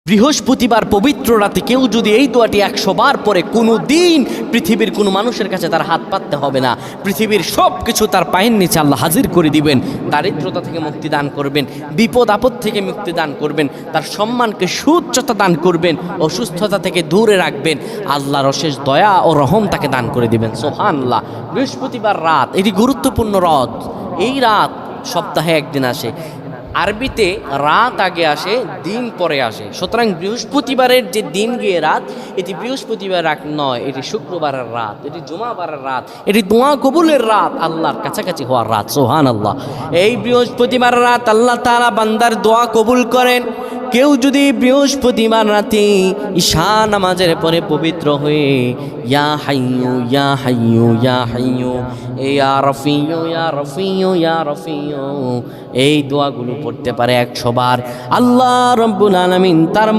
বৃহস্পতিবার পবিত্র রাতে কেউ যদি এই দোয়াটি 100 বার পরে কোনো দিন পৃথিবীর কোনো মানুষের কাছে তার হাত পাততে হবে না। পৃথিবীর সব কিছু তার পায়ের নিচে আল্লাহ হাজির করে দিবেন। দারিদ্রতা থেকে মুক্তি দান করবেন, বিপদ আপদ থেকে মুক্তি দান করবেন, তার সম্মানকে সুউচ্চতা দান করবেন, অসুস্থতা থেকে দূরে রাখবেন। আল্লাহর অশেষ দয়া ও রহম তাকে দান করে দিবেন। সুবহানাল্লাহ। বৃহস্পতিবার রাত এটি গুরুত্বপূর্ণ রাত। এই রাত সপ্তাহে একদিন আসে। আরবিতে রাত আগে আসে, দিন পরে আসে। সুতরাং বৃহস্পতিবারের যে দিন গিয়ে রাত, এটি বৃহস্পতিবার রাত নয়, এটি শুক্রবারের রাত, এটি জুমাবারের রাত, এটি দোয়া কবুলের রাত, আল্লাহর কাছাকাছি হওয়ার রাত। সুবহানাল্লাহ। এই বৃহস্পতিবার রাত আল্লাহ তাআলা বান্দার দোয়া কবুল করেন। কেউ যদি বৃহস্পতিবার রাতে ঈশা নামাজের পরে পবিত্র হয়ে ইয়া হাইয়ু ইয়া হাইয়ু ইয়া হাইয়ু ইয়া রফিয়ু ইয়া রফিয়ু ইয়া রফিয়ু এই দোয়াগুলো পড়তে পারে 100 বার, আল্লাহ রাব্বুল আলামিন তার